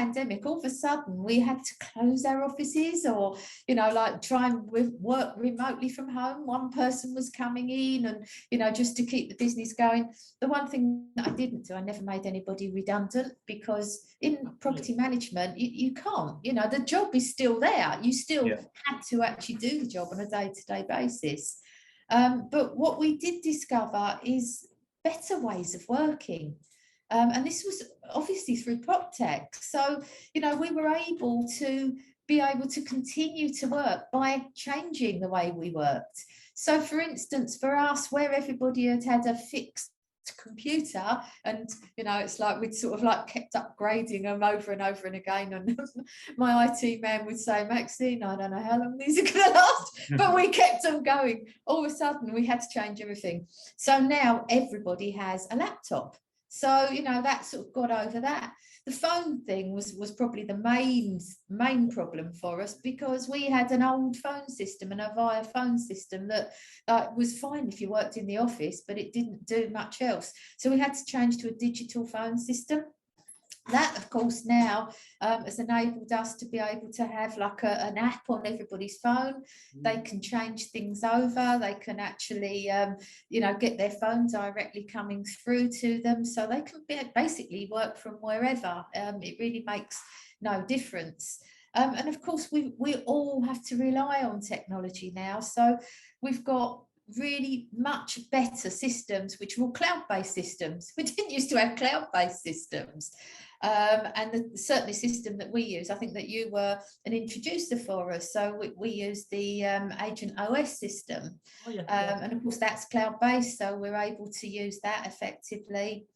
pandemic, all of a sudden we had to close our offices, or, you know, like try and work remotely from home. One person was coming in, and, you know, just to keep the business going. The one thing that I didn't do, I never made anybody redundant, because in property management, you can't, you know, the job is still there. You still had to actually do the job on a day-to-day basis. But what we did discover is better ways of working. And this was obviously through PropTech. So, you know, we were able to continue to work by changing the way we worked. So, for instance, for us, where everybody had a fixed computer, and, you know, it's like we'd sort of like kept upgrading them over and over and again, and my IT man would say, Maxine, I don't know how long these are going to last, but we kept them going. All of a sudden we had to change everything. So now everybody has a laptop. So, you know, that sort of got over that. The phone thing was probably the main problem for us, because we had an old phone system and a via phone system that was fine if you worked in the office, but it didn't do much else. So we had to change to a digital phone system. That, of course, now has enabled us to be able to have like an app on everybody's phone. They can change things over. They can actually, you know, get their phone directly coming through to them. So they can basically work from wherever. It really makes no difference. And of course, we all have to rely on technology now. So we've got really much better systems, which are all cloud-based systems. We didn't used to have cloud-based systems. And the certainly system that we use, I think that you were an introducer for us. So we use the Agent OS system. And of course that's cloud-based, so we're able to use that effectively.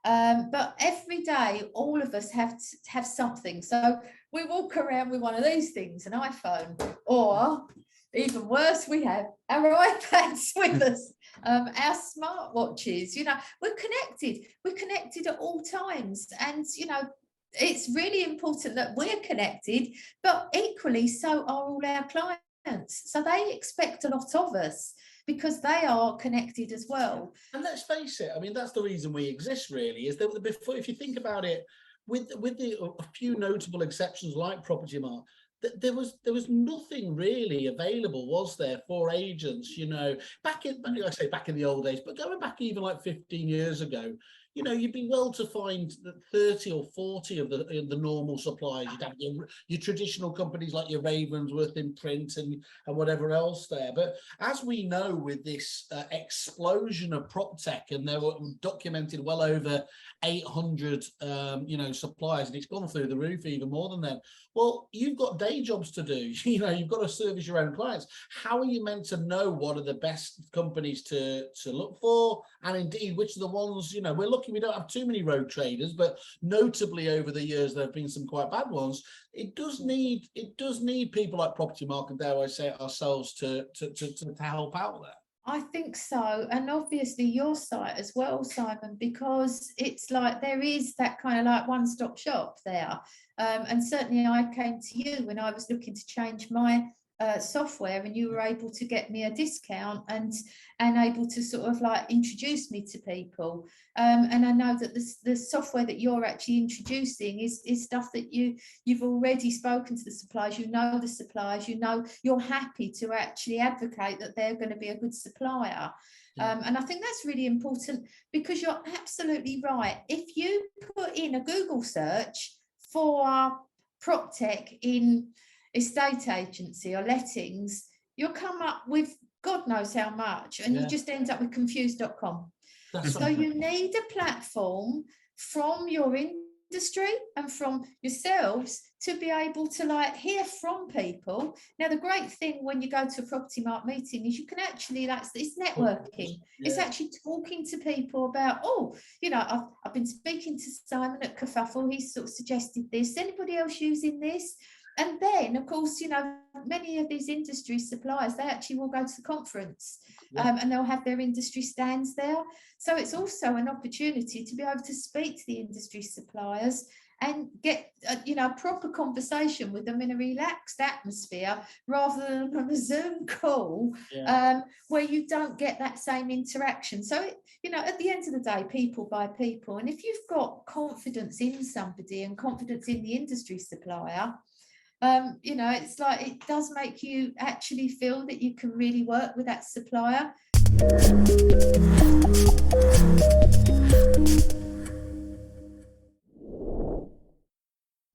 But every day, all of us have to have something. So we walk around with one of these things, an iPhone, or even worse, we have our iPads with us, our smartwatches. You know, we're connected at all times. And, you know, it's really important that we're connected, but equally so are all our clients. So they expect a lot of us, because they are connected as well. And let's face it, I mean, that's the reason we exist, really, is that before, if you think about it, with a few notable exceptions like Property Mart, there was nothing really available, was there, for agents, you know, back in the old days, but going back even like 15 years ago, you know, you'd be well to find 30 or 40 of the normal suppliers. You'd have your traditional companies like your Ravensworth in print and whatever else there. But as we know, with this explosion of PropTech, and there were documented well over 800, you know, suppliers, and it's gone through the roof even more than that. Well, you've got day jobs to do. You know, you've got to service your own clients. How are you meant to know what are the best companies to look for, and indeed which are the ones, you know, we're lucky we don't have too many rogue traders, but notably over the years there have been some quite bad ones. It does need people like Property Market, dare I say it ourselves, to help out there. I think so. And obviously your site as well, Simon, because it's like there is that kind of like one-stop shop there. And certainly I came to you when I was looking to change my software, and you were able to get me a discount and able to sort of like introduce me to people. And I know that the software that you're actually introducing is stuff that you've already spoken to the suppliers, you know the suppliers, you know, you're happy to actually advocate that they're going to be a good supplier. And I think that's really important, because you're absolutely right. If you put in a Google search for PropTech in estate agency or lettings, you'll come up with God knows how much, and you just end up with confused.com. So you need a platform from your industry and from yourselves to be able to like hear from people. Now, the great thing when you go to a Property Mart meeting is you can actually, like, it's networking. It's actually talking to people about, oh, you know, I've been speaking to Simon at Kerfuffle, he's sort of suggested this, anybody else using this? And then, of course, you know, many of these industry suppliers, they actually will go to the conference, and they'll have their industry stands there. So it's also an opportunity to be able to speak to the industry suppliers and get a proper conversation with them in a relaxed atmosphere, rather than on a Zoom call, where you don't get that same interaction. So at the end of the day, people buy people, and if you've got confidence in somebody and confidence in the industry supplier, it's like, it does make you actually feel that you can really work with that supplier.